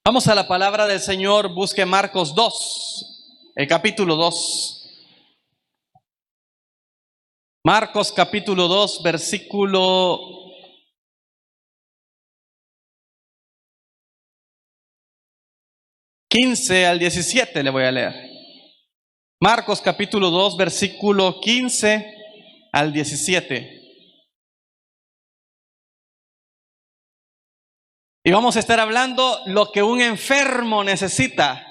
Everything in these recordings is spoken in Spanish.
Vamos a la palabra del Señor. Busque Marcos 2, el capítulo 2. Marcos capítulo 2, versículo 15 al 17 le voy a leer. Marcos capítulo 2, versículo 15 al 17. Y vamos a estar hablando lo que un enfermo necesita.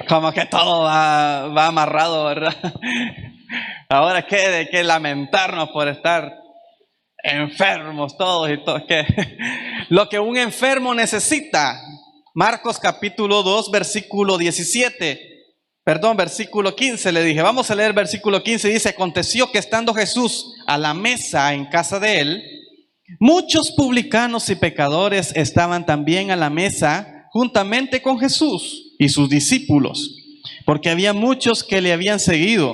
Como que todo va amarrado, ¿verdad? Ahora de qué lamentarnos por estar enfermos todos y todos. Lo que un enfermo necesita. Marcos capítulo 2, versículo 17. Perdón, versículo 15 le dije. Vamos a leer versículo 15. Dice: aconteció que estando Jesús a la mesa en casa de él, muchos publicanos y pecadores estaban también a la mesa juntamente con Jesús y sus discípulos, porque había muchos que le habían seguido.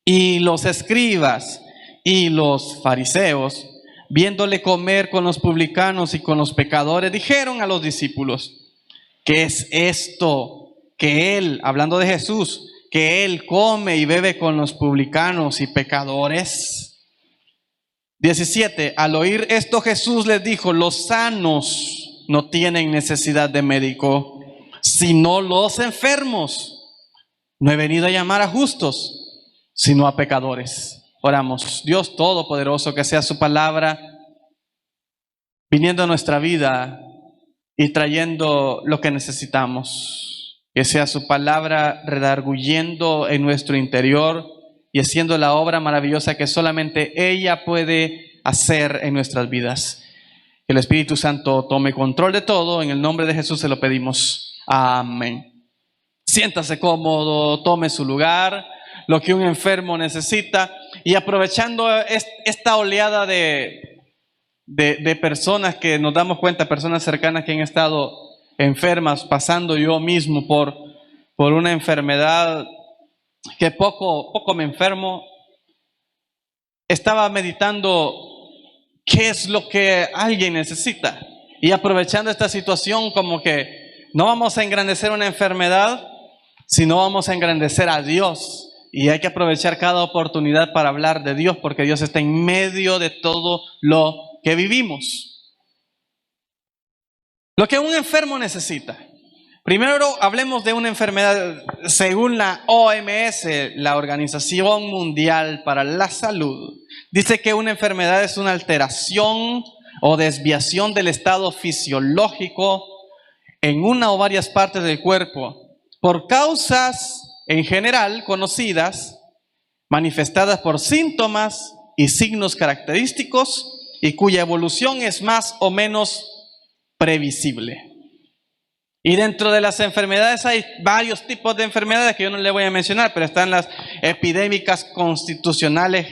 Y los escribas y los fariseos, viéndole comer con los publicanos y con los pecadores, dijeron a los discípulos: ¿qué es esto que él, hablando de Jesús, que él come y bebe con los publicanos y pecadores? 17. Al oír esto, Jesús les dijo: los sanos no tienen necesidad de médico, sino los enfermos. No he venido a llamar a justos, sino a pecadores. Oramos. Dios Todopoderoso, que sea su palabra viniendo a nuestra vida y trayendo lo que necesitamos. Que sea su palabra redarguyendo en nuestro interior y haciendo la obra maravillosa que solamente ella puede hacer en nuestras vidas. Que el Espíritu Santo tome control de todo. En el nombre de Jesús se lo pedimos. Amén. Siéntase cómodo, tome su lugar. Lo que un enfermo necesita. Y aprovechando esta oleada de personas que nos damos cuenta, personas cercanas que han estado enfermas, pasando yo mismo por una enfermedad que poco me enfermo, estaba meditando qué es lo que alguien necesita. Y aprovechando esta situación, como que no vamos a engrandecer una enfermedad, sino vamos a engrandecer a Dios. Y hay que aprovechar cada oportunidad para hablar de Dios, porque Dios está en medio de todo lo que vivimos. Lo que un enfermo necesita. Primero hablemos de una enfermedad. Según la OMS, la Organización Mundial para la Salud, dice que una enfermedad es una alteración o desviación del estado fisiológico en una o varias partes del cuerpo, por causas en general conocidas, manifestadas por síntomas y signos característicos, y cuya evolución es más o menos previsible. Y dentro de las enfermedades hay varios tipos de enfermedades que yo no le voy a mencionar, pero están las epidémicas, constitucionales,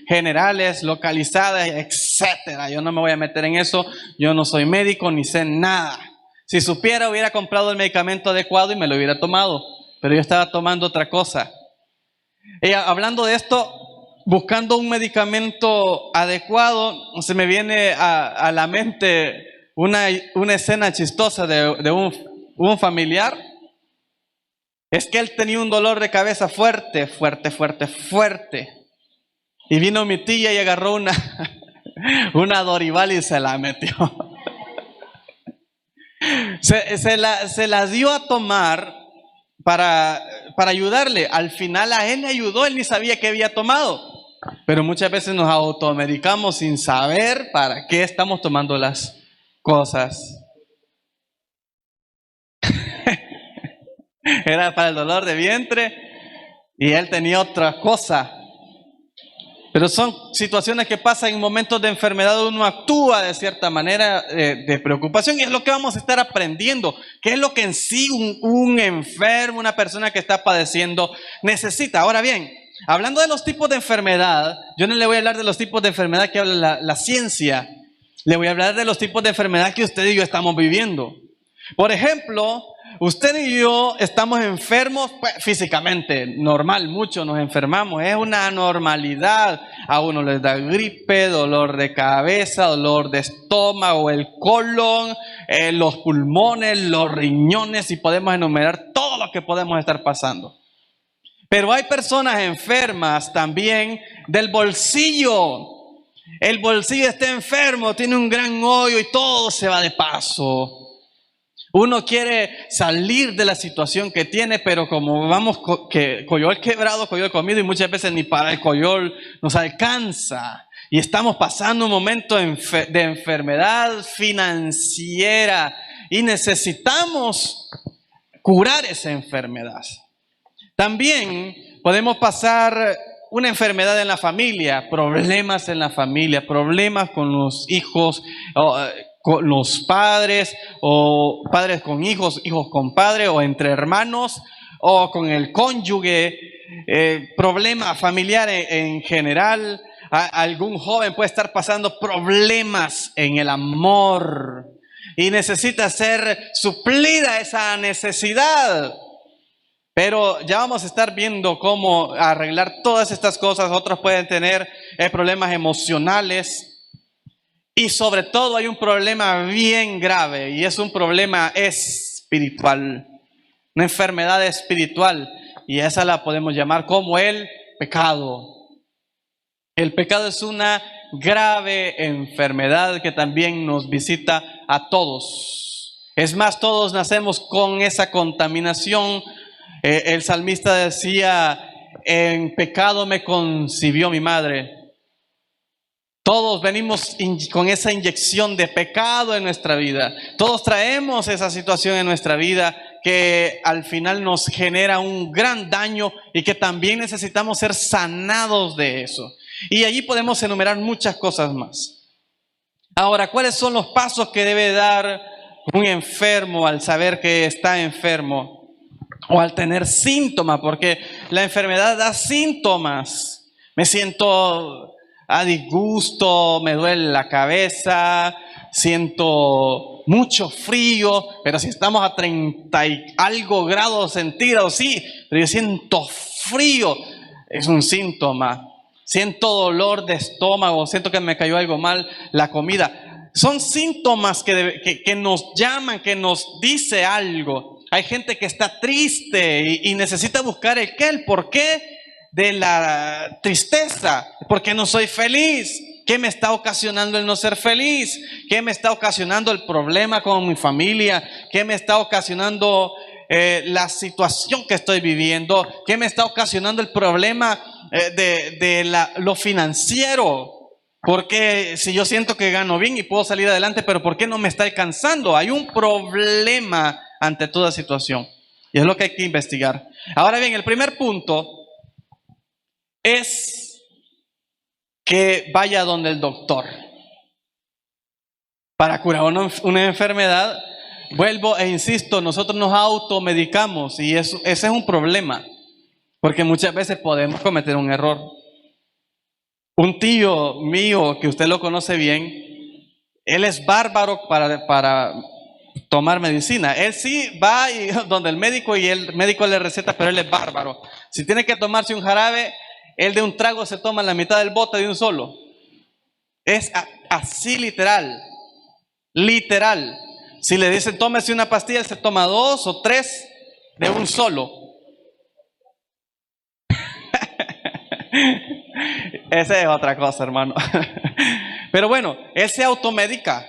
generales, localizadas, etcétera. Yo no me voy a meter en eso. Yo no soy médico ni sé nada. Si supiera, hubiera comprado el medicamento adecuado y me lo hubiera tomado, pero yo estaba tomando otra cosa. Y hablando de esto, buscando un medicamento adecuado, se me viene a la mente una escena chistosa de un familiar. Es que él tenía un dolor de cabeza fuerte. Y vino mi tía y agarró una Dorival y se la metió. Se la dio a tomar para ayudarle. Al final a él le ayudó, él ni sabía que había tomado. Pero muchas veces nos automedicamos sin saber para qué estamos tomando las cosas. Era para el dolor de vientre y él tenía otra cosa. Pero son situaciones que pasan en momentos de enfermedad. Uno actúa de cierta manera de preocupación, y es lo que vamos a estar aprendiendo. ¿Qué es lo que en sí un enfermo, una persona que está padeciendo necesita? Ahora bien, hablando de los tipos de enfermedad, yo no le voy a hablar de los tipos de enfermedad que habla la ciencia. Le voy a hablar de los tipos de enfermedad que usted y yo estamos viviendo. Por ejemplo, usted y yo estamos enfermos, pues, físicamente, normal, muchos nos enfermamos, es una normalidad. a uno les da gripe, dolor de cabeza, dolor de estómago, el colon, los pulmones, los riñones, y podemos enumerar todo lo que podemos estar pasando. Pero hay personas enfermas también del bolsillo. El bolsillo está enfermo, tiene un gran hoyo y todo se va de paso. Uno quiere salir de la situación que tiene, pero como vamos coyol quebrado, coyol comido, y muchas veces ni para el coyol nos alcanza. Y estamos pasando un momento de enfermedad financiera y necesitamos curar esa enfermedad. También podemos pasar una enfermedad en la familia, problemas en la familia, problemas con los hijos, con los padres, o padres con hijos, hijos con padres, o entre hermanos, o con el cónyuge, problemas familiares en general. Algún joven puede estar pasando problemas en el amor y necesita ser suplida esa necesidad. Pero ya vamos a estar viendo cómo arreglar todas estas cosas. Otros pueden tener problemas emocionales. Y sobre todo hay un problema bien grave, y es un problema espiritual. Una enfermedad espiritual. Y esa la podemos llamar como el pecado. El pecado es una grave enfermedad que también nos visita a todos. Es más, todos nacemos con esa contaminación. El salmista decía: en pecado me concibió mi madre. Todos venimos con esa inyección de pecado en nuestra vida. Todos traemos esa situación en nuestra vida que al final nos genera un gran daño y que también necesitamos ser sanados de eso. Y allí podemos enumerar muchas cosas más. Ahora, ¿cuáles son los pasos que debe dar un enfermo al saber que está enfermo? O al tener síntomas, porque la enfermedad da síntomas. Me siento a disgusto, me duele la cabeza, siento mucho frío, pero si estamos a 30 y algo grados centígrados, sí, pero yo siento frío, es un síntoma. Siento dolor de estómago, siento que me cayó algo mal la comida. Son síntomas que nos llaman, que nos dice algo. Hay gente que está triste y necesita buscar el qué, el por qué de la tristeza. ¿Por qué no soy feliz? ¿Qué me está ocasionando el no ser feliz? ¿Qué me está ocasionando el problema con mi familia? ¿Qué me está ocasionando la situación que estoy viviendo? ¿Qué me está ocasionando el problema de lo financiero? Porque si yo siento que gano bien y puedo salir adelante, pero ¿por qué no me está alcanzando? Hay un problema ante toda situación. Y es lo que hay que investigar. Ahora bien, el primer punto es que vaya donde el doctor. Para curar una enfermedad, vuelvo e insisto, nosotros nos automedicamos y ese es un problema. Porque muchas veces podemos cometer un error. Un tío mío, que usted lo conoce bien, él es bárbaro para tomar medicina. Él sí va donde el médico y el médico le receta, pero él es bárbaro. Si tiene que tomarse un jarabe, él de un trago se toma la mitad del bote de un solo. Es así literal. Literal. Si le dicen tómese una pastilla, él se toma 2 o 3 de un solo. Esa es otra cosa, hermano. Pero bueno, él se automedica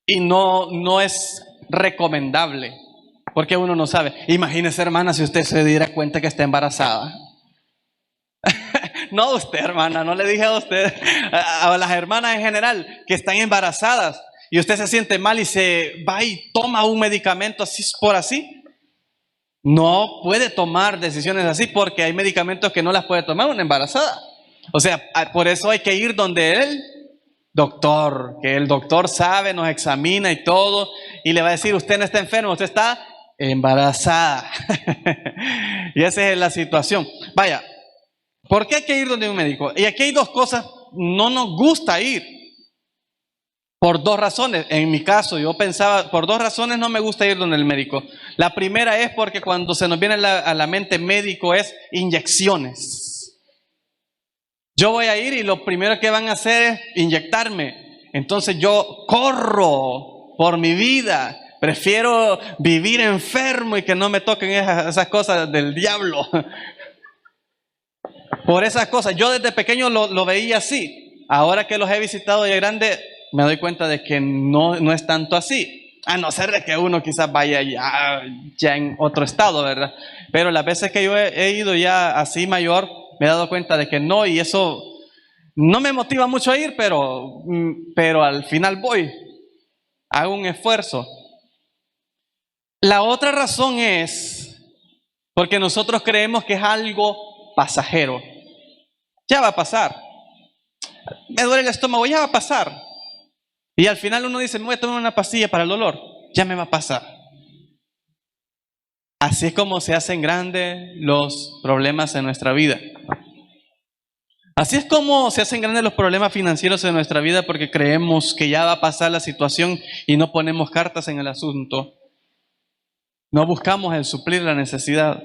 y no es recomendable, porque uno no sabe. Imagínese, hermana, si usted se diera cuenta que está embarazada. No usted, hermana, no le dije a usted, a las hermanas en general que están embarazadas y usted se siente mal y se va y toma un medicamento así por así. No puede tomar decisiones así porque hay medicamentos que no las puede tomar una embarazada. O sea, por eso hay que ir donde el doctor, que el doctor sabe, nos examina y todo, y le va a decir: usted no está enfermo, usted está embarazada. Y esa es la situación. Vaya, ¿por qué hay que ir donde un médico? Y aquí hay dos cosas, no nos gusta ir. Por dos razones. En mi caso, yo pensaba, por dos razones no me gusta ir donde el médico. La primera es porque cuando se nos viene a la mente médico es inyecciones. Yo voy a ir y lo primero que van a hacer es inyectarme. Entonces yo corro por mi vida. Prefiero vivir enfermo y que no me toquen esas cosas del diablo. Por esas cosas. Yo desde pequeño lo veía así. Ahora que los he visitado ya grande, me doy cuenta de que no es tanto así. A no ser de que uno quizás vaya ya en otro estado, ¿verdad? Pero las veces que yo he ido ya así mayor, me he dado cuenta de que no, y eso no me motiva mucho a ir, pero al final voy. Hago un esfuerzo. La otra razón es porque nosotros creemos que es algo pasajero. Ya va a pasar. Me duele el estómago, ya va a pasar. Y al final uno dice, me voy a tomar una pastilla para el dolor. Ya me va a pasar. Así es como se hacen grandes los problemas en nuestra vida. Así es como se hacen grandes los problemas financieros en nuestra vida, porque creemos que ya va a pasar la situación y no ponemos cartas en el asunto. No buscamos el suplir la necesidad.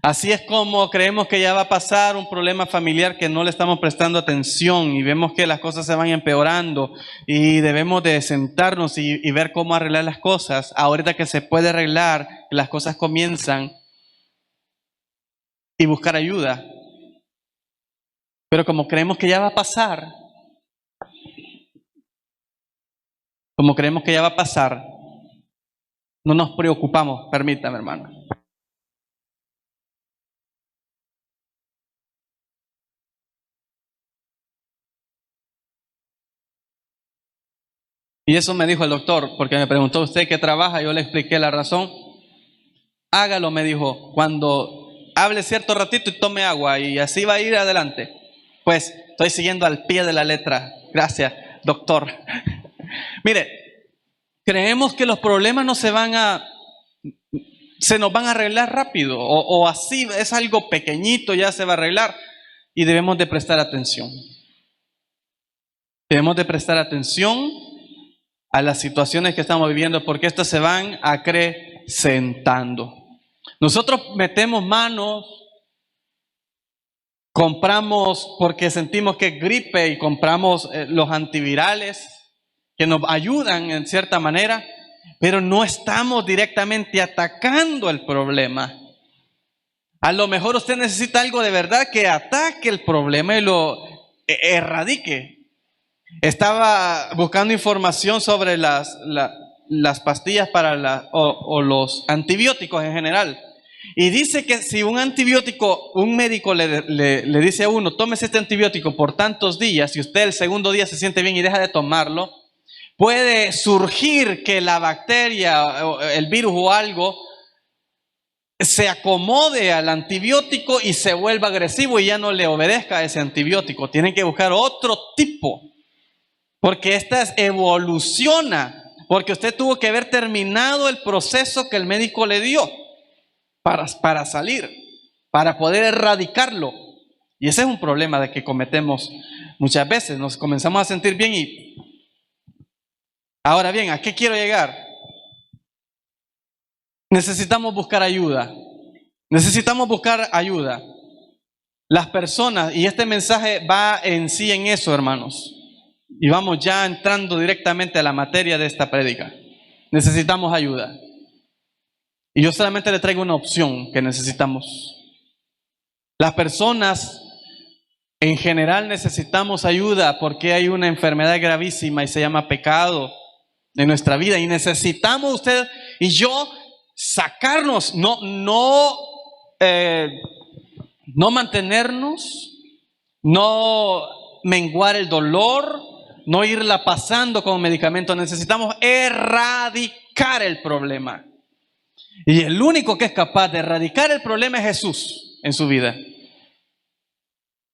Así es como creemos que ya va a pasar un problema familiar que no le estamos prestando atención y vemos que las cosas se van empeorando y debemos de sentarnos y ver cómo arreglar las cosas. Ahorita que se puede arreglar, que las cosas comienzan, y buscar ayuda. Pero como creemos que ya va a pasar, no nos preocupamos. Permítame, hermano. Y eso me dijo el doctor, porque me preguntó, ¿usted qué trabaja? Yo le expliqué la razón. Hágalo, me dijo, cuando hable cierto ratito y tome agua, y así va a ir adelante. Pues estoy siguiendo al pie de la letra. Gracias, doctor. Mire, creemos que los problemas se nos van a arreglar rápido, o así es algo pequeñito, ya se va a arreglar, y debemos de prestar atención. Debemos de prestar atención a las situaciones que estamos viviendo, porque estas se van acrecentando. Nosotros metemos manos, compramos porque sentimos que es gripe y compramos los antivirales que nos ayudan en cierta manera, pero no estamos directamente atacando el problema. A lo mejor usted necesita algo de verdad que ataque el problema y lo erradique. Estaba buscando información sobre las pastillas para los antibióticos en general. Y dice que si un antibiótico, un médico le dice a uno, tómese este antibiótico por tantos días, y usted el segundo día se siente bien y deja de tomarlo, puede surgir que la bacteria, el virus o algo se acomode al antibiótico y se vuelva agresivo y ya no le obedezca a ese antibiótico. Tienen que buscar otro tipo. Porque esta evoluciona, porque usted tuvo que haber terminado el proceso que el médico le dio para salir, para poder erradicarlo. Y ese es un problema de que cometemos muchas veces. Nos comenzamos a sentir bien y... Ahora bien, ¿a qué quiero llegar? Necesitamos buscar ayuda. Necesitamos buscar ayuda. Las personas, y este mensaje va en sí en eso, hermanos. Y vamos ya entrando directamente a la materia de esta prédica. Necesitamos ayuda. Y yo solamente le traigo una opción que necesitamos. Las personas en general necesitamos ayuda porque hay una enfermedad gravísima y se llama pecado en nuestra vida. Y necesitamos usted y yo sacarnos, no mantenernos, no menguar el dolor, no irla pasando con medicamentos. Necesitamos erradicar el problema. Y el único que es capaz de erradicar el problema es Jesús en su vida.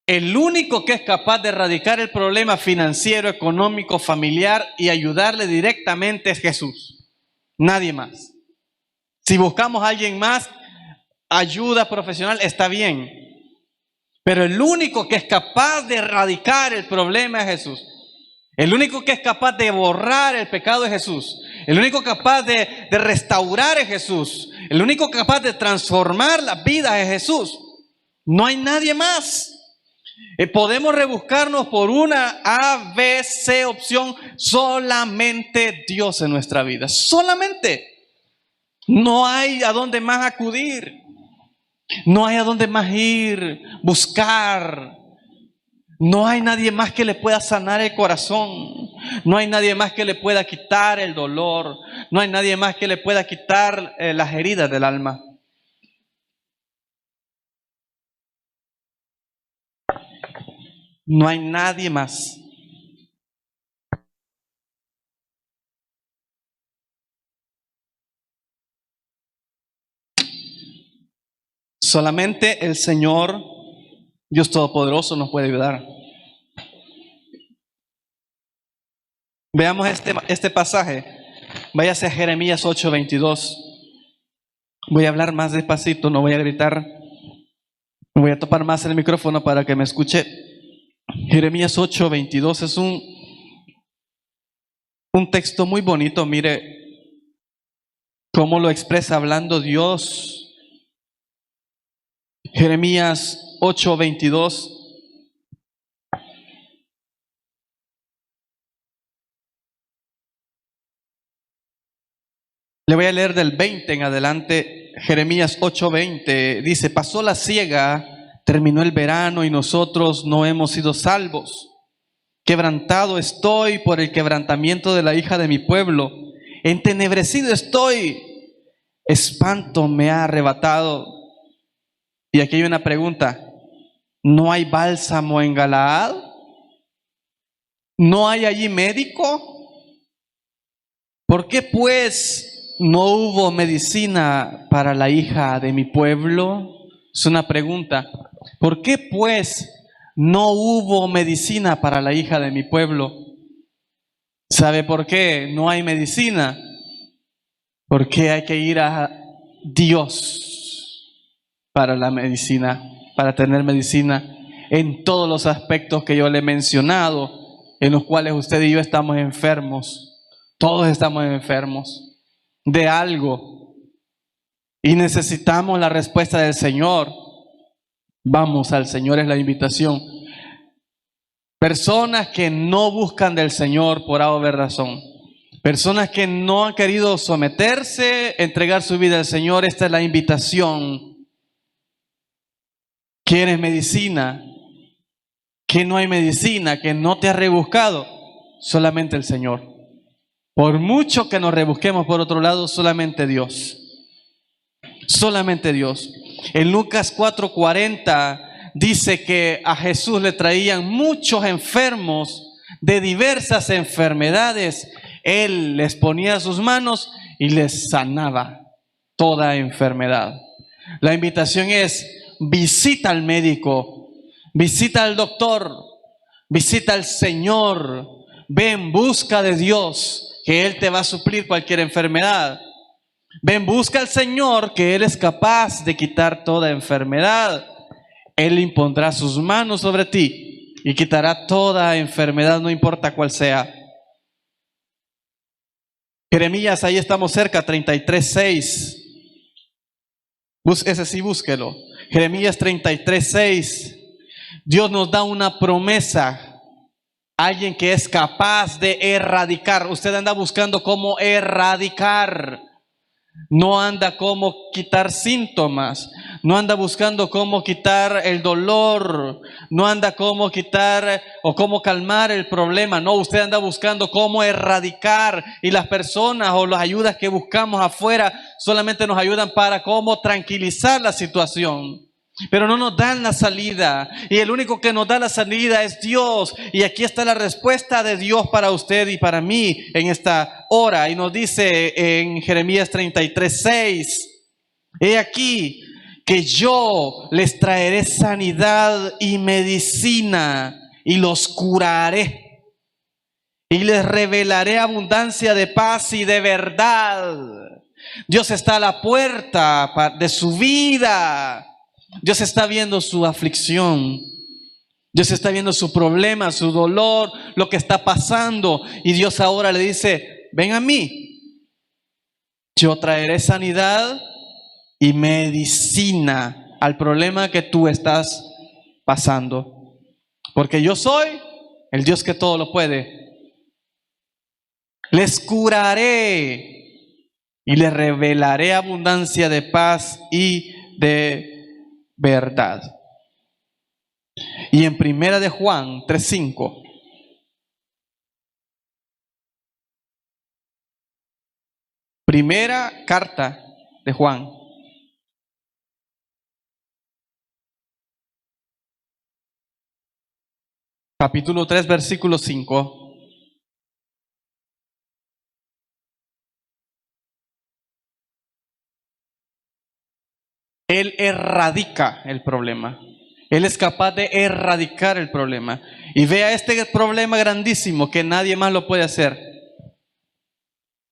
El único que es capaz de erradicar el problema financiero, económico, familiar y ayudarle directamente es Jesús. Nadie más. Si buscamos a alguien más, ayuda profesional, está bien. Pero el único que es capaz de erradicar el problema es Jesús. El único que es capaz de borrar el pecado es Jesús. El único capaz de restaurar es Jesús. El único capaz de transformar las vidas es Jesús. No hay nadie más. Podemos rebuscarnos por una A, B, C opción. Solamente Dios en nuestra vida. Solamente. No hay a dónde más acudir. No hay a dónde más ir, buscar. No hay nadie más que le pueda sanar el corazón. No hay nadie más que le pueda quitar el dolor. No hay nadie más que le pueda quitar las heridas del alma. No hay nadie más. Solamente el Señor, Dios Todopoderoso, nos puede ayudar. Veamos este pasaje. Váyase a Jeremías 8:22. Voy a hablar más despacito, no voy a gritar. Voy a topar más el micrófono para que me escuche. Jeremías 8:22 es un texto muy bonito. Mire cómo lo expresa hablando Dios. Jeremías 8:22. Le voy a leer del 20 en adelante. Jeremías 8:20 dice: pasó la siega, terminó el verano y nosotros no hemos sido salvos. Quebrantado estoy por el quebrantamiento de la hija de mi pueblo. Entenebrecido estoy, espanto me ha arrebatado. Y aquí hay una pregunta: ¿no hay bálsamo en Galaad? ¿No hay allí médico? ¿Por qué pues no hubo medicina para la hija de mi pueblo? Es una pregunta. ¿Por qué pues no hubo medicina para la hija de mi pueblo? ¿Sabe por qué no hay medicina? Porque hay que ir a Dios para la medicina, para tener medicina en todos los aspectos que yo le he mencionado, en los cuales usted y yo estamos enfermos. Todos estamos enfermos de algo y necesitamos la respuesta del Señor. Vamos al Señor, es la invitación. Personas que no buscan del Señor por A o B razón, personas que no han querido someterse, entregar su vida al Señor, esta es la invitación. ¿Quieres medicina? ¿Que no hay medicina? ¿Que no te has rebuscado? Solamente el Señor. Por mucho que nos rebusquemos por otro lado, solamente Dios. Solamente Dios. En Lucas 4:40 dice que a Jesús le traían muchos enfermos de diversas enfermedades. Él les ponía sus manos y les sanaba toda enfermedad. La invitación es: visita al médico, visita al doctor, visita al Señor, ve en busca de Dios, que Él te va a suplir cualquier enfermedad. Ven, busca al Señor, que Él es capaz de quitar toda enfermedad. Él impondrá sus manos sobre ti y quitará toda enfermedad, no importa cuál sea. Jeremías, ahí estamos cerca, 33:6. Ese sí, búsquelo. Jeremías 33:6. Dios nos da una promesa. Alguien que es capaz de erradicar. Usted anda buscando cómo erradicar. No anda cómo quitar síntomas. No anda buscando cómo quitar el dolor. No anda cómo quitar o cómo calmar el problema. No, usted anda buscando cómo erradicar. Y las personas o las ayudas que buscamos afuera solamente nos ayudan para cómo tranquilizar la situación. Pero no nos dan la salida. Y el único que nos da la salida es Dios. Y aquí está la respuesta de Dios para usted y para mí en esta hora. Y nos dice en Jeremías 33:6: he aquí que yo les traeré sanidad y medicina y los curaré. Y les revelaré abundancia de paz y de verdad. Dios está a la puerta de su vida. Dios está viendo su aflicción. Dios está viendo su problema, su dolor, lo que está pasando. Y Dios ahora le dice: ven a mí. Yo traeré sanidad y medicina al problema que tú estás pasando. porque yo soy el Dios que todo lo puede. Les curaré y les revelaré abundancia de paz y de verdad. Y en Primera de Juan 3:5. Primera carta de Juan. Capítulo 3, versículo 5. Él erradica el problema. Él es capaz de erradicar el problema. Y vea este problema grandísimo que nadie más lo puede hacer.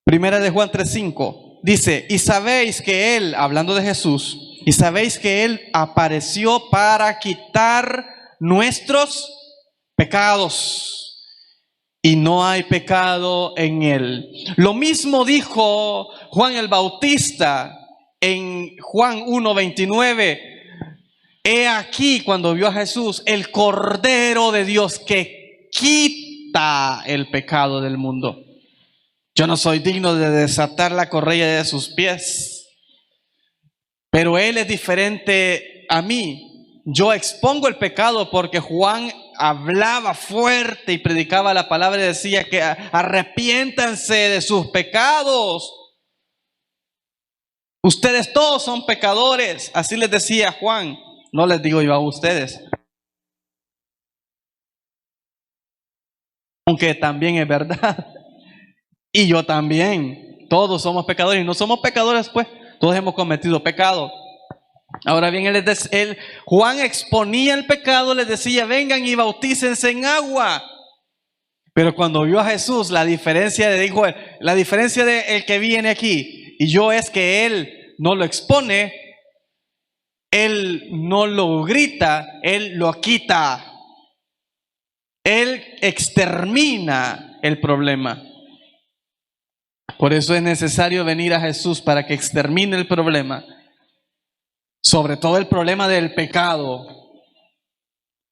Primera de Juan 3:5 dice: y sabéis que Él, hablando de Jesús, y sabéis que Él apareció para quitar nuestros pecados, y no hay pecado en Él. Lo mismo dijo Juan el Bautista en Juan 1:29. He aquí, cuando vio a Jesús, el Cordero de Dios que quita el pecado del mundo. Yo no soy digno de desatar la correa de sus pies, pero Él es diferente a mí. Yo expongo el pecado porque Juan hablaba fuerte y predicaba la palabra y decía que arrepiéntanse de sus pecados. Ustedes todos son pecadores, así les decía Juan. No les digo yo a ustedes, aunque también es verdad. Y yo también. Todos somos pecadores y no somos pecadores, pues. Todos hemos cometido pecado. Ahora bien, Juan exponía el pecado, les decía: vengan y bautícense en agua. Pero cuando vio a Jesús, la diferencia de el que viene aquí y yo es que Él no lo expone, Él no lo grita, Él lo quita. Él extermina el problema. Por eso es necesario venir a Jesús para que extermine el problema. Sobre todo el problema del pecado.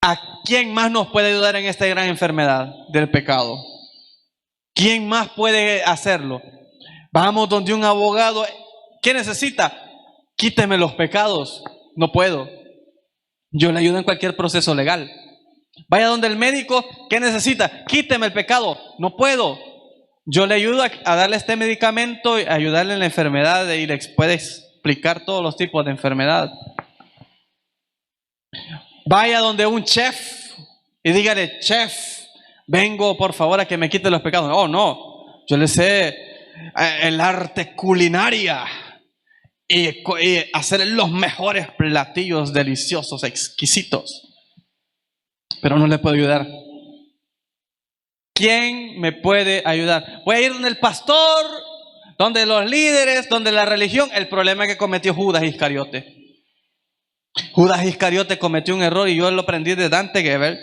¿A quién más nos puede ayudar en esta gran enfermedad del pecado? ¿Quién más puede hacerlo? Vamos donde un abogado. ¿Qué necesita? Quíteme los pecados. No puedo. Yo le ayudo en cualquier proceso legal. Vaya donde el médico. ¿Qué necesita? Quíteme el pecado. No puedo. Yo le ayudo a darle este medicamento, a ayudarle en la enfermedad y le puede explicar todos los tipos de enfermedad. Vaya donde un chef y dígale: chef, vengo por favor a que me quite los pecados. Oh, no, yo le sé el arte culinaria y hacer los mejores platillos deliciosos, exquisitos, pero no le puedo ayudar. ¿Quién me puede ayudar? Voy a ir donde el pastor, donde los líderes, donde la religión. El problema que cometió Judas Iscariote. Judas Iscariote cometió un error y yo lo aprendí de Dante Gebel.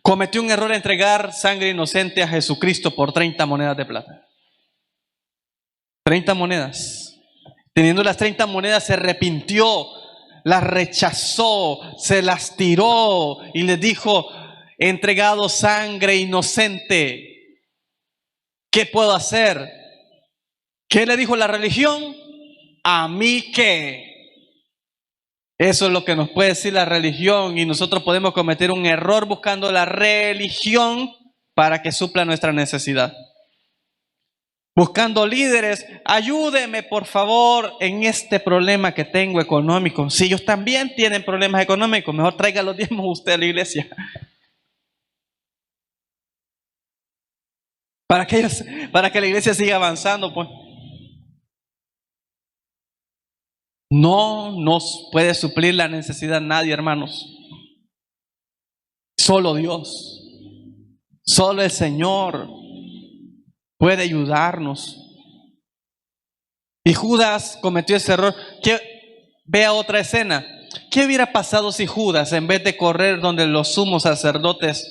Cometió un error: entregar sangre inocente a Jesucristo por 30 monedas de plata. 30 monedas. Teniendo las 30 monedas, se arrepintió, las rechazó, se las tiró y les dijo: he entregado sangre inocente. ¿Qué puedo hacer? ¿Qué le dijo la religión? ¿A mí qué? Eso es lo que nos puede decir la religión, y nosotros podemos cometer un error buscando la religión para que supla nuestra necesidad. Buscando líderes: ayúdeme por favor en este problema que tengo económico. Si ellos también tienen problemas económicos, mejor traiga los diezmos usted a la iglesia. Para que la iglesia siga avanzando, pues. No nos puede suplir la necesidad nadie, hermanos. Solo Dios. Solo el Señor puede ayudarnos. Y Judas cometió ese error. Vea otra escena. ¿Qué hubiera pasado si Judas, en vez de correr donde los sumos sacerdotes,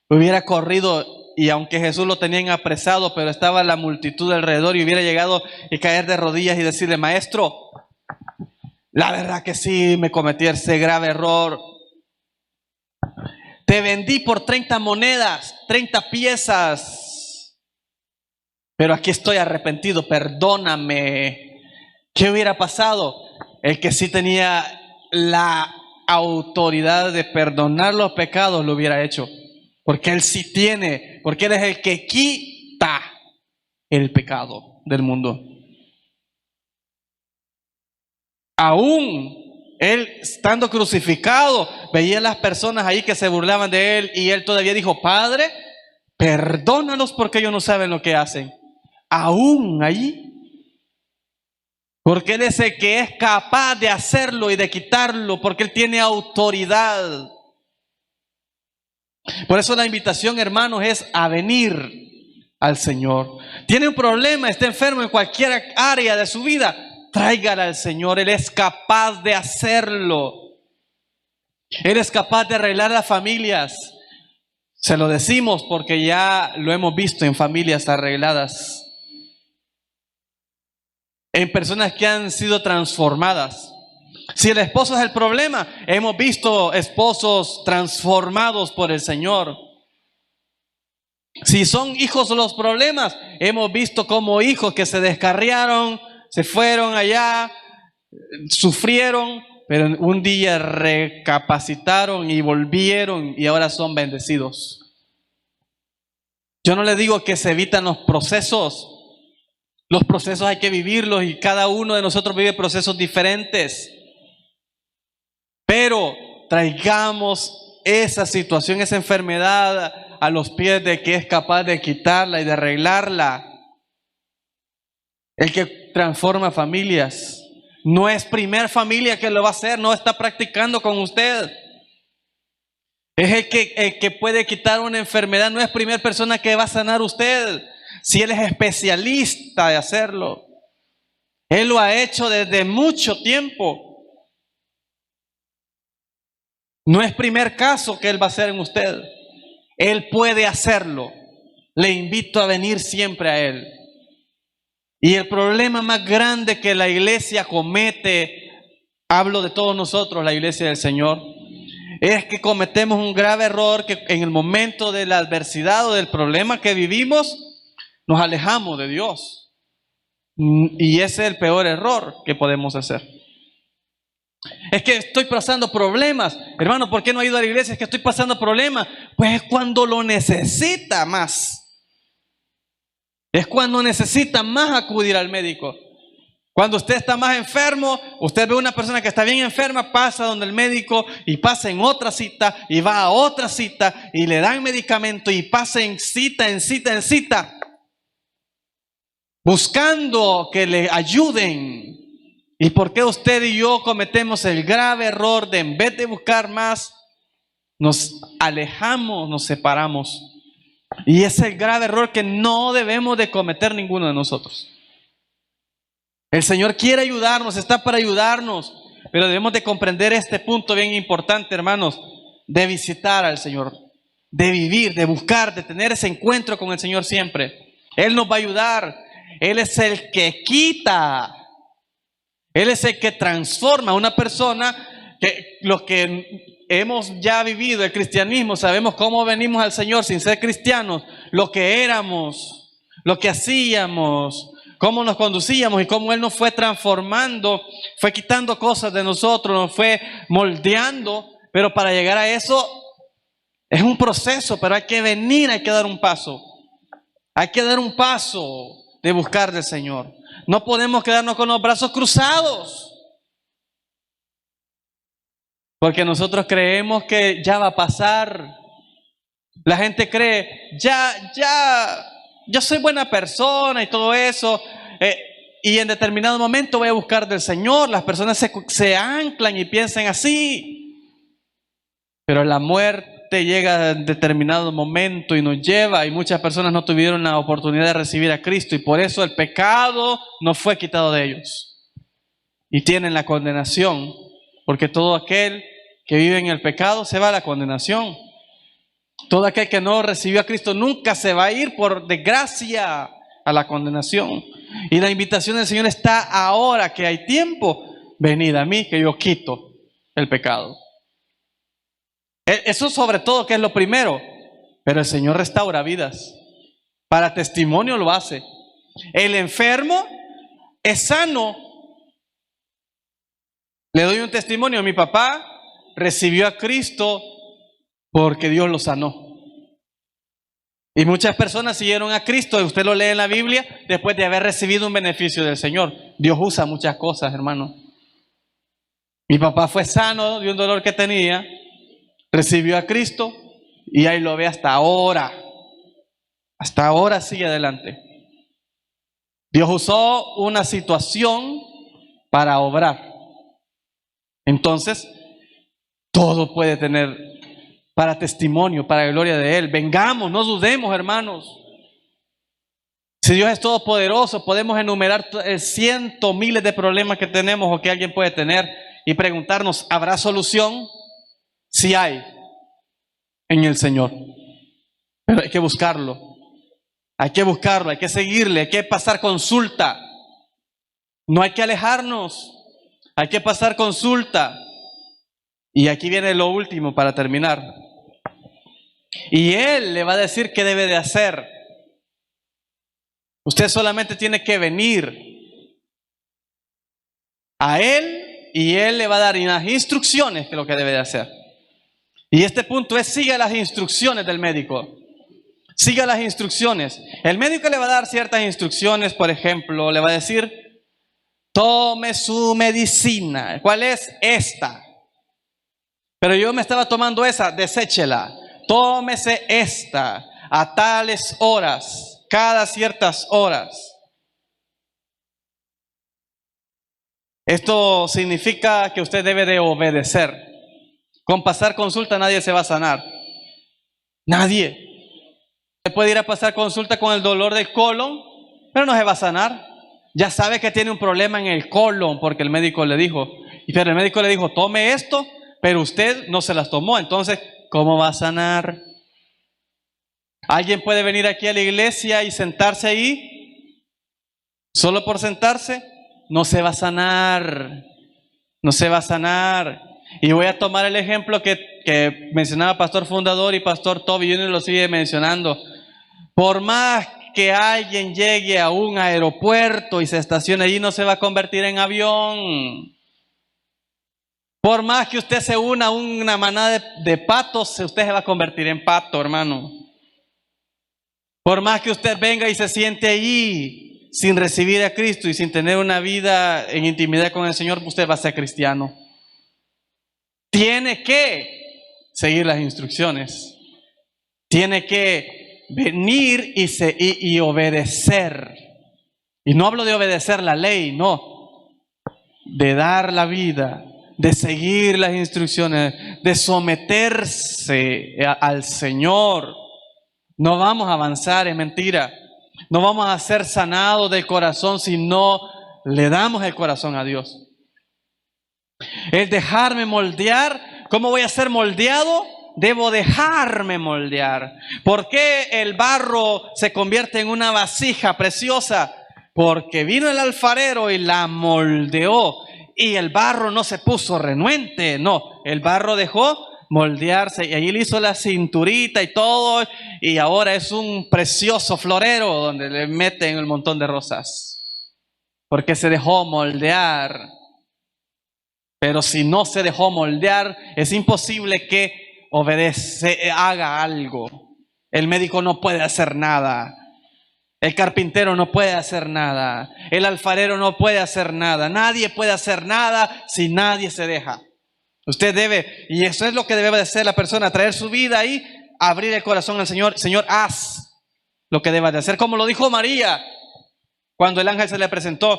hubiera corrido, y aunque Jesús lo tenían apresado, pero estaba la multitud alrededor, y hubiera llegado y caer de rodillas y decirle: maestro, la verdad que sí, me cometí ese grave error, te vendí por 30 monedas, 30 piezas, pero aquí estoy arrepentido, perdóname. ¿Qué hubiera pasado? El que sí tenía la autoridad de perdonar los pecados lo hubiera hecho, porque Él sí tiene, porque Él es el que quita el pecado del mundo. Aún Él, estando crucificado, veía a las personas ahí que se burlaban de Él, y Él todavía dijo: Padre, perdónalos porque ellos no saben lo que hacen. Aún allí, porque Él es el que es capaz de hacerlo y de quitarlo, porque Él tiene autoridad. Por eso la invitación, hermanos, es a venir al Señor. Tiene un problema, está enfermo en cualquier área de su vida, tráigala al Señor. Él es capaz de hacerlo. Él es capaz de arreglar las familias. Se lo decimos porque ya lo hemos visto en familias arregladas, en personas que han sido transformadas. Si el esposo es el problema, hemos visto esposos transformados por el Señor. Si son hijos los problemas, hemos visto como hijos que se descarriaron, se fueron allá, sufrieron, pero un día recapacitaron y volvieron y ahora son bendecidos. Yo no les digo que se evitan los procesos. Los procesos hay que vivirlos y cada uno de nosotros vive procesos diferentes. Pero traigamos esa situación, esa enfermedad a los pies de que es capaz de quitarla y de arreglarla. El que transforma familias. No es primer familia que lo va a hacer, no está practicando con usted. Es el que puede quitar una enfermedad, no es primer persona que va a sanar usted. Si Él es especialista de hacerlo, Él lo ha hecho desde mucho tiempo. No es primer caso que Él va a hacer en usted. Él puede hacerlo. Le invito a venir siempre a Él. Y el problema más grande que la iglesia comete, hablo de todos nosotros, la iglesia del Señor, es que cometemos un grave error, que en el momento de la adversidad o del problema que vivimos, nos alejamos de Dios. Y ese es el peor error que podemos hacer. Es que estoy pasando problemas. Hermano, ¿por qué no ha ido a la iglesia? Es que estoy pasando problemas. Pues es cuando lo necesita más. Es cuando necesita más acudir al médico. Cuando usted está más enfermo, usted ve a una persona que está bien enferma, pasa donde el médico y pasa en otra cita y va a otra cita y le dan medicamento y pasa en cita, en cita, en cita, buscando que le ayuden. ¿Y por qué usted y yo cometemos el grave error de, en vez de buscar más, nos alejamos, nos separamos? Y es el grave error que no debemos de cometer ninguno de nosotros. El Señor quiere ayudarnos, está para ayudarnos, pero debemos de comprender este punto bien importante, hermanos, de visitar al Señor, de vivir, de buscar, de tener ese encuentro con el Señor siempre. Él nos va a ayudar. Él es el que quita. Él es el que transforma a una persona. Que los que hemos ya vivido el cristianismo sabemos cómo venimos al Señor sin ser cristianos, lo que éramos, lo que hacíamos, cómo nos conducíamos y cómo Él nos fue transformando, fue quitando cosas de nosotros, nos fue moldeando. Pero para llegar a eso es un proceso, pero hay que venir, hay que dar un paso. Hay que dar un paso de buscar del Señor. No podemos quedarnos con los brazos cruzados, porque nosotros creemos que ya va a pasar. La gente cree, yo soy buena persona y todo eso, y en determinado momento voy a buscar del Señor. Las personas se anclan y piensan así, pero la muerte llega en determinado momento y nos lleva, y muchas personas no tuvieron la oportunidad de recibir a Cristo, y por eso el pecado no fue quitado de ellos y tienen la condenación, porque todo aquel que vive en el pecado se va a la condenación. Todo aquel que no recibió a Cristo nunca se va a ir, por desgracia, a la condenación. Y la invitación del Señor está ahora que hay tiempo: venid a mí que yo quito el pecado. Eso sobre todo que es lo primero. Pero el Señor restaura vidas. Para testimonio lo hace. El enfermo es sano. Le doy un testimonio. Mi papá recibió a Cristo porque Dios lo sanó. Y muchas personas siguieron a Cristo, usted lo lee en la Biblia, después de haber recibido un beneficio del Señor. Dios usa muchas cosas, hermano. Mi papá fue sano de un dolor que tenía, recibió a Cristo y ahí lo ve hasta ahora. Hasta ahora sigue adelante. Dios usó una situación para obrar. Entonces, todo puede tener para testimonio, para la gloria de Él. Vengamos, no dudemos, hermanos. Si Dios es todopoderoso, podemos enumerar cientos, miles de problemas que tenemos o que alguien puede tener y preguntarnos, ¿habrá solución? Sí hay en el Señor. Pero hay que buscarlo. Hay que buscarlo, hay que seguirle, hay que pasar consulta. No hay que alejarnos, hay que pasar consulta. Y aquí viene lo último para terminar. Y Él le va a decir qué debe de hacer. Usted solamente tiene que venir a Él y Él le va a dar unas instrucciones de lo que debe de hacer. Y este punto es: siga las instrucciones del médico. Siga las instrucciones. El médico le va a dar ciertas instrucciones, por ejemplo, le va a decir: tome su medicina. ¿Cuál es? Esta. Pero yo me estaba tomando esa, deséchela. Tómese esta a tales horas, cada ciertas horas. Esto significa que usted debe de obedecer. Con pasar consulta nadie se va a sanar. Nadie. Usted puede ir a pasar consulta con el dolor del colon, pero no se va a sanar. Ya sabe que tiene un problema en el colon porque el médico le dijo. Pero el médico le dijo: tome esto, pero usted no se las tomó. Entonces, ¿cómo va a sanar? ¿Alguien puede venir aquí a la iglesia y sentarse ahí? Solo por sentarse, no se va a sanar. No se va a sanar. Y voy a tomar el ejemplo que mencionaba Pastor Fundador y Pastor Toby, y uno lo sigue mencionando. Por más que alguien llegue a un aeropuerto y se estacione allí, no se va a convertir en avión. Por más que usted se una a una manada de patos, usted se va a convertir en pato, hermano. Por más que usted venga y se siente allí sin recibir a Cristo y sin tener una vida en intimidad con el Señor, usted va a ser cristiano. Tiene que seguir las instrucciones. Tiene que venir y obedecer. Y no hablo de obedecer la ley, no. De dar la vida, de seguir las instrucciones, de someterse al Señor. No vamos a avanzar, es mentira. No vamos a ser sanados del corazón si no le damos el corazón a Dios. El dejarme moldear. ¿Cómo voy a ser moldeado? Debo dejarme moldear. ¿Por qué el barro se convierte en una vasija preciosa? Porque vino el alfarero y la moldeó. Y el barro no se puso renuente, no. El barro dejó moldearse y allí le hizo la cinturita y todo. Y ahora es un precioso florero donde le meten el montón de rosas. Porque se dejó moldear. Pero si no se dejó moldear, es imposible que haga algo. El médico no puede hacer nada. El carpintero no puede hacer nada. El alfarero no puede hacer nada. Nadie puede hacer nada si nadie se deja. Usted debe, y eso es lo que debe de hacer la persona, traer su vida ahí, abrir el corazón al Señor. Señor, haz lo que debas de hacer. Como lo dijo María cuando el ángel se le presentó.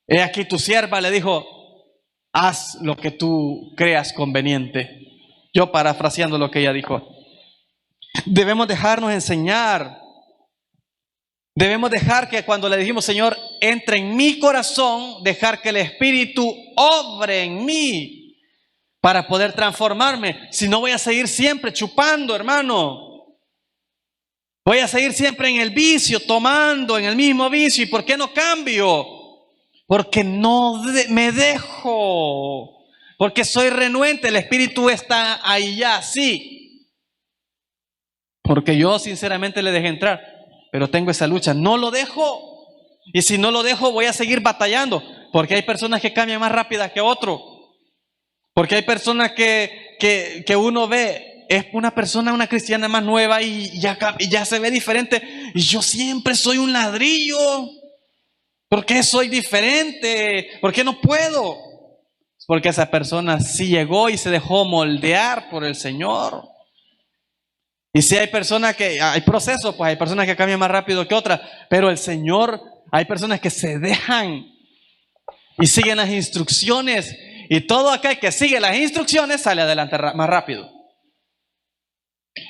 He aquí tu sierva, le dijo: haz lo que tú creas conveniente. Yo parafraseando lo que ella dijo. Debemos dejarnos enseñar. Debemos dejar que cuando le dijimos: Señor, entra en mi corazón, dejar que el Espíritu obre en mí para poder transformarme. Si no, voy a seguir siempre chupando, hermano. Voy a seguir siempre en el vicio, tomando en el mismo vicio. ¿Y por qué no cambio? Porque no me dejo. Porque soy renuente, el espíritu está ahí ya, sí. Porque yo sinceramente le dejé entrar, pero tengo esa lucha, no lo dejo. Y si no lo dejo, voy a seguir batallando. Porque hay personas que cambian más rápidas que otros. Porque hay personas que uno ve, es una persona, una cristiana más nueva y ya se ve diferente. Y yo siempre soy un ladrillo. ¿Por qué soy diferente? ¿Por qué no puedo? Porque esa persona sí llegó y se dejó moldear por el Señor. Y si hay personas que, hay procesos, pues hay personas que cambian más rápido que otras. Pero el Señor, hay personas que se dejan y siguen las instrucciones. Y todo aquel que sigue las instrucciones sale adelante más rápido.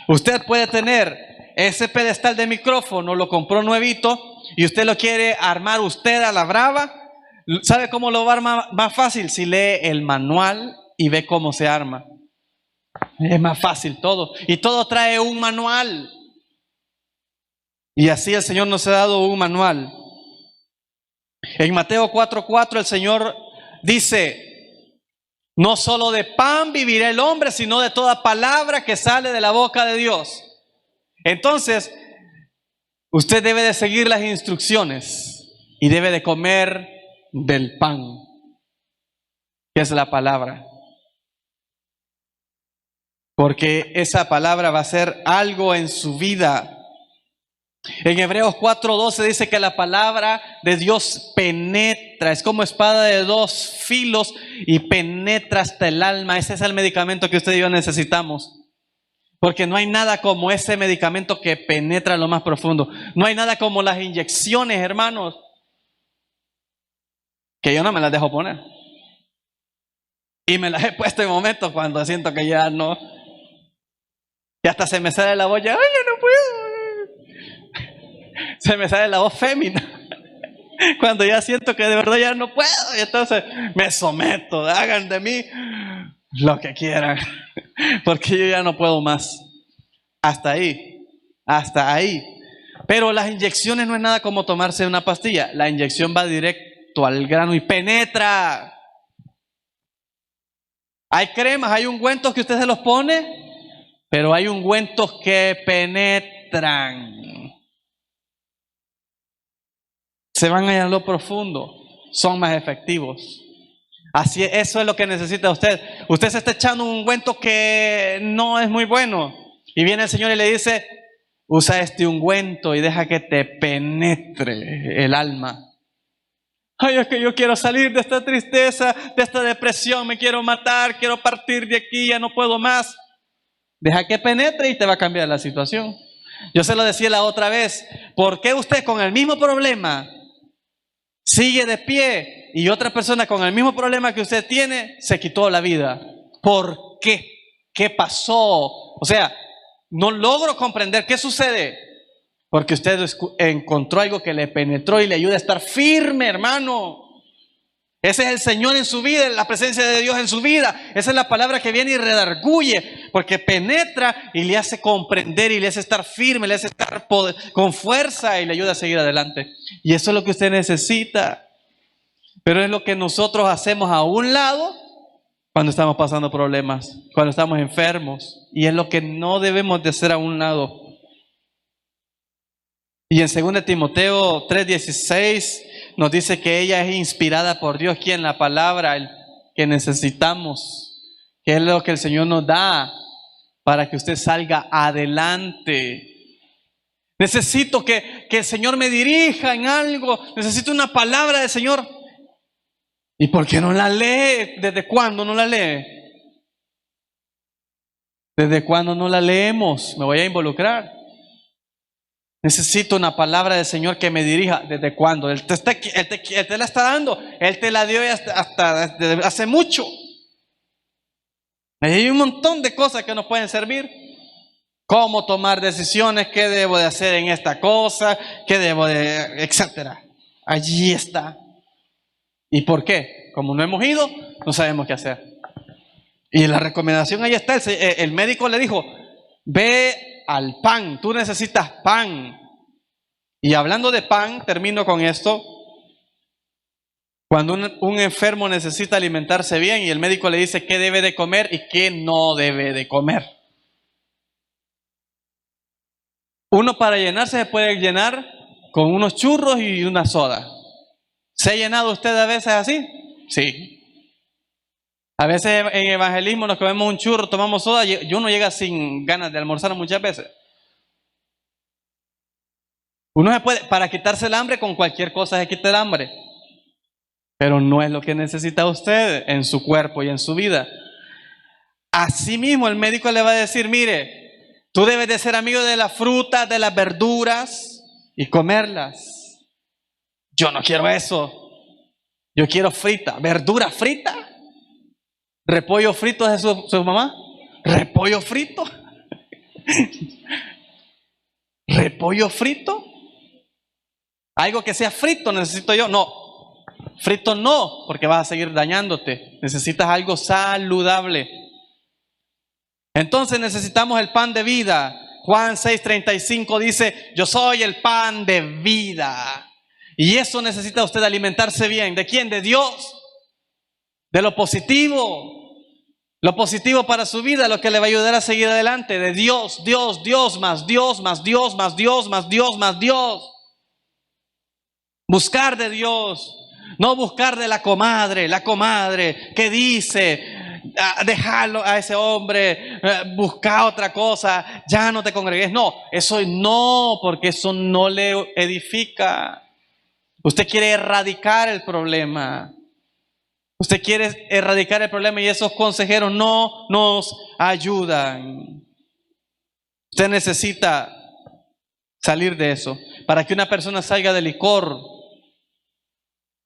Usted puede tener ese pedestal de micrófono, lo compró nuevito y usted lo quiere armar usted a la brava. ¿Sabe cómo lo va a armar más fácil? Si lee el manual y ve cómo se arma. Es más fácil todo. Y todo trae un manual. Y así el Señor nos ha dado un manual. En Mateo 4:4 el Señor dice: no solo de pan vivirá el hombre, sino de toda palabra que sale de la boca de Dios. Entonces, usted debe de seguir las instrucciones y debe de comer del pan, que es la palabra. Porque esa palabra va a ser algo en su vida. En Hebreos 4:12 dice que la palabra de Dios penetra, es como espada de dos filos y penetra hasta el alma. Ese es el medicamento que usted y yo necesitamos. Porque no hay nada como ese medicamento que penetra lo más profundo. No hay nada como las inyecciones, hermanos, que yo no me las dejo poner. Y me las he puesto en momentos cuando siento que ya no. Y hasta se me sale la voz, ya, ay, ya no puedo. Se me sale la voz fémina. Cuando ya siento que de verdad ya no puedo. Y entonces me someto. Hagan de mí lo que quieran. Porque yo ya no puedo más. Hasta ahí. Hasta ahí. Pero las inyecciones no es nada como tomarse una pastilla. La inyección va directo al grano y penetra. Hay cremas, hay ungüentos que usted se los pone, pero hay ungüentos que penetran. Se van allá a lo profundo, son más efectivos. Así, eso es lo que necesita usted. Usted se está echando un ungüento que no es muy bueno y viene el Señor y le dice: usa este ungüento y deja que te penetre el alma. Ay, es que yo quiero salir de esta tristeza, de esta depresión, me quiero matar, quiero partir de aquí, ya no puedo más. Deja que penetre y te va a cambiar la situación. Yo se lo decía la otra vez: ¿por qué usted con el mismo problema sigue de pie y otra persona con el mismo problema que usted tiene se quitó la vida? ¿Por qué? ¿Qué pasó? O sea, no logro comprender qué sucede. Porque usted encontró algo que le penetró y le ayuda a estar firme, hermano. Ese es el Señor en su vida, la presencia de Dios en su vida. Esa es la palabra que viene y redarguye, porque penetra y le hace comprender y le hace estar firme, le hace estar con fuerza y le ayuda a seguir adelante. Y eso es lo que usted necesita. Pero es lo que nosotros hacemos a un lado cuando estamos pasando problemas, cuando estamos enfermos. Y es lo que no debemos de hacer a un lado. Y en 2 Timoteo 3:16 nos dice que ella es inspirada por Dios, quien la palabra que necesitamos, que es lo que el Señor nos da para que usted salga adelante. Necesito que el Señor me dirija en algo, necesito una palabra del Señor. ¿Y por qué no la lee? ¿Desde cuándo no la lee? ¿Desde cuándo no la leemos? Me voy a involucrar. Necesito una palabra del Señor que me dirija. ¿Desde cuándo? Él te la está dando. Él te la dio hasta hace mucho. Hay un montón de cosas que nos pueden servir. Cómo tomar decisiones, qué debo de hacer en esta cosa, qué debo de, etcétera. Allí está. ¿Y por qué? Como no hemos ido, no sabemos qué hacer. Y la recomendación ahí está. El médico le dijo: ve al pan, tú necesitas pan. Y hablando de pan, termino con esto. Cuando un enfermo necesita alimentarse bien y el médico le dice qué debe de comer y qué no debe de comer. Uno para llenarse se puede llenar con unos churros y una soda. ¿Se ha llenado usted a veces así? Sí. A veces en evangelismo nos comemos un churro, tomamos soda y uno llega sin ganas de almorzar muchas veces. Uno se puede, para quitarse el hambre, con cualquier cosa se quita el hambre. Pero no es lo que necesita usted en su cuerpo y en su vida. Asimismo, el médico le va a decir, mire, tú debes de ser amigo de las frutas, de las verduras y comerlas. Yo no quiero eso. Yo quiero frita. ¿Verdura frita? ¿Repollo frito de su mamá? ¿Repollo frito? ¿Repollo frito? ¿Algo que sea frito necesito yo? No. Frito no, porque vas a seguir dañándote. Necesitas algo saludable. Entonces necesitamos el pan de vida. Juan 6:35 dice, yo soy el pan de vida. Y eso necesita usted alimentarse bien. ¿De quién? De Dios. De lo positivo. Lo positivo para su vida, lo que le va a ayudar a seguir adelante. De Dios, Dios, Dios, más Dios, más Dios, más Dios, más Dios, más Dios. Buscar de Dios. No buscar de la comadre que dice, déjalo a ese hombre, busca otra cosa, ya no te congregues. No, eso no, porque eso no le edifica. Usted quiere erradicar el problema. Usted quiere erradicar el problema y esos consejeros no nos ayudan. Usted necesita salir de eso. Para que una persona salga del licor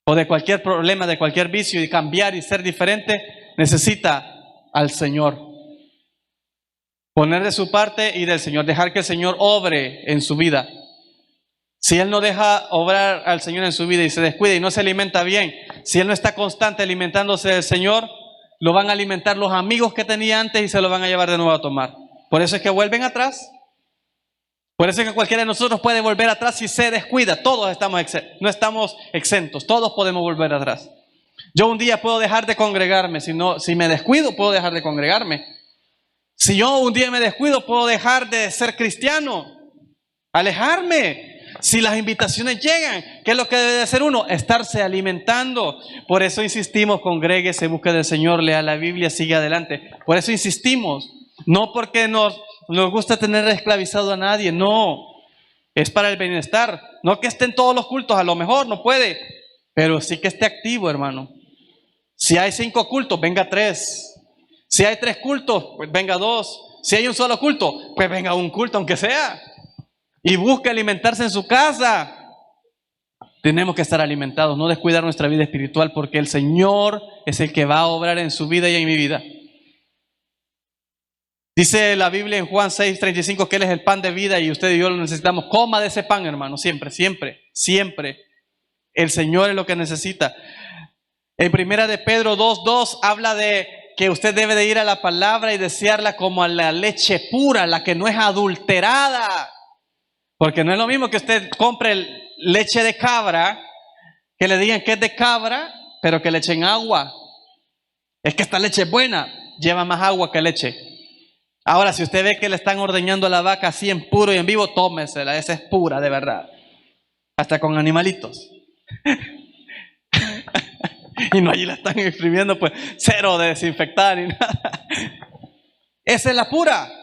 o de cualquier problema, de cualquier vicio y cambiar y ser diferente, necesita al Señor. Poner de su parte y del Señor, dejar que el Señor obre en su vida. Si Él no deja obrar al Señor en su vida y se descuida y no se alimenta bien, si Él no está constante alimentándose del Señor, lo van a alimentar los amigos que tenía antes y se lo van a llevar de nuevo a tomar. Por eso es que vuelven atrás. Por eso es que cualquiera de nosotros puede volver atrás si se descuida. Todos no estamos exentos, todos podemos volver atrás. Yo un día puedo dejar de congregarme, si me descuido puedo dejar de congregarme. Si yo un día me descuido puedo dejar de ser cristiano, alejarme. Si las invitaciones llegan, ¿qué es lo que debe de hacer uno? Estarse alimentando. Por eso insistimos, congréguese, busque del Señor, lea la Biblia, sigue adelante. Por eso insistimos, no porque nos gusta tener esclavizado a nadie, no. Es para el bienestar. No que esté en todos los cultos, a lo mejor no puede, pero sí que esté activo, hermano. Si hay 5 cultos, venga 3. Si hay 3 cultos, pues venga 2. Si hay un solo culto, pues venga un culto aunque sea. Y busque alimentarse en su casa. Tenemos que estar alimentados, no descuidar nuestra vida espiritual, porque el Señor es el que va a obrar en su vida y en mi vida. Dice la Biblia en Juan 6:35 que Él es el pan de vida y usted y yo lo necesitamos. Coma de ese pan, hermano, siempre, siempre, siempre. El Señor es lo que necesita. En primera de Pedro 2:2 habla de que usted debe de ir a la palabra y desearla como a la leche pura, la que no es adulterada. Porque no es lo mismo que usted compre leche de cabra, que le digan que es de cabra, pero que le echen agua. Es que esta leche es buena, lleva más agua que leche. Ahora, si usted ve que le están ordeñando a la vaca así en puro y en vivo, tómesela, esa es pura de verdad. Hasta con animalitos. Y no allí la están exprimiendo, pues cero de desinfectar ni nada. Esa es la pura.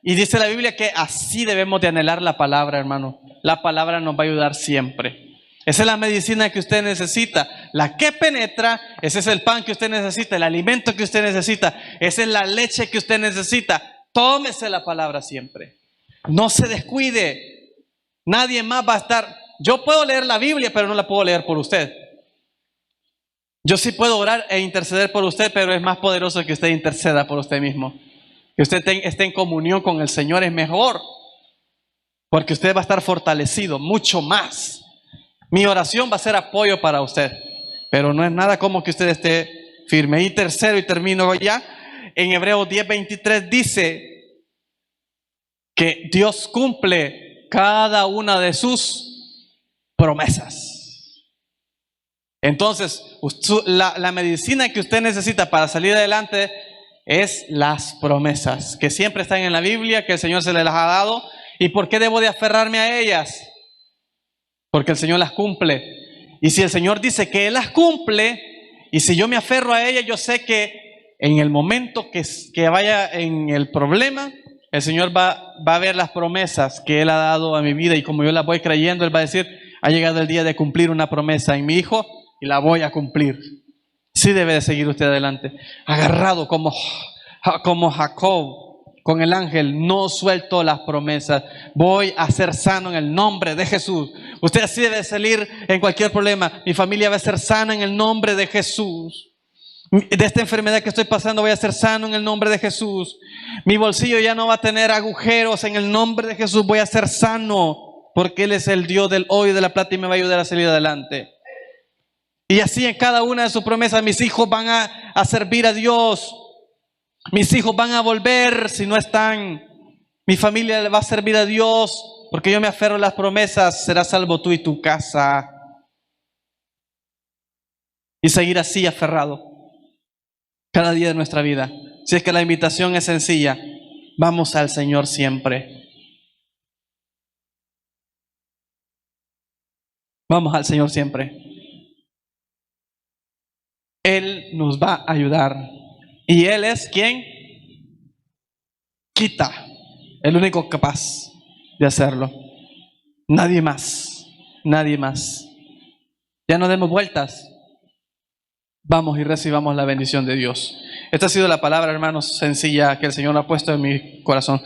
Y dice la Biblia que así debemos de anhelar la palabra, hermano. La palabra nos va a ayudar siempre. Esa es la medicina que usted necesita. La que penetra, ese es el pan que usted necesita, el alimento que usted necesita. Esa es la leche que usted necesita. Tómese la palabra siempre. No se descuide. Nadie más va a estar. Yo puedo leer la Biblia, pero no la puedo leer por usted. Yo sí puedo orar e interceder por usted, pero es más poderoso que usted interceda por usted mismo. Que usted esté en comunión con el Señor es mejor, porque usted va a estar fortalecido mucho más. Mi oración va a ser apoyo para usted, pero no es nada como que usted esté firme. Y tercero, y termino ya, en Hebreos 10:23 dice que Dios cumple cada una de sus promesas. Entonces, la medicina que usted necesita para salir adelante es las promesas, que siempre están en la Biblia, que el Señor se las ha dado. ¿Y por qué debo de aferrarme a ellas? Porque el Señor las cumple. Y si el Señor dice que Él las cumple, y si yo me aferro a ellas, yo sé que en el momento que vaya en el problema, el Señor va a ver las promesas que Él ha dado a mi vida, y como yo las voy creyendo, Él va a decir, ha llegado el día de cumplir una promesa en mi hijo y la voy a cumplir. Sí debe de seguir usted adelante, agarrado como Jacob con el ángel, no suelto las promesas. Voy a ser sano en el nombre de Jesús. Usted así debe salir en cualquier problema. Mi familia va a ser sana en el nombre de Jesús. De esta enfermedad que estoy pasando voy a ser sano en el nombre de Jesús. Mi bolsillo ya no va a tener agujeros en el nombre de Jesús. Voy a ser sano porque Él es el Dios del oro y de la plata y me va a ayudar a salir adelante. Y así en cada una de sus promesas, mis hijos van a servir a Dios. Mis hijos van a volver si no están. Mi familia le va a servir a Dios porque yo me aferro a las promesas. Serás salvo tú y tu casa. Y seguir así aferrado cada día de nuestra vida. Si es que la invitación es sencilla, vamos al Señor siempre. Vamos al Señor siempre. Él nos va a ayudar. Y Él es quien quita, el único capaz de hacerlo. Nadie más, nadie más. Ya no demos vueltas. Vamos y recibamos la bendición de Dios. Esta ha sido la palabra, hermanos, sencilla que el Señor ha puesto en mi corazón.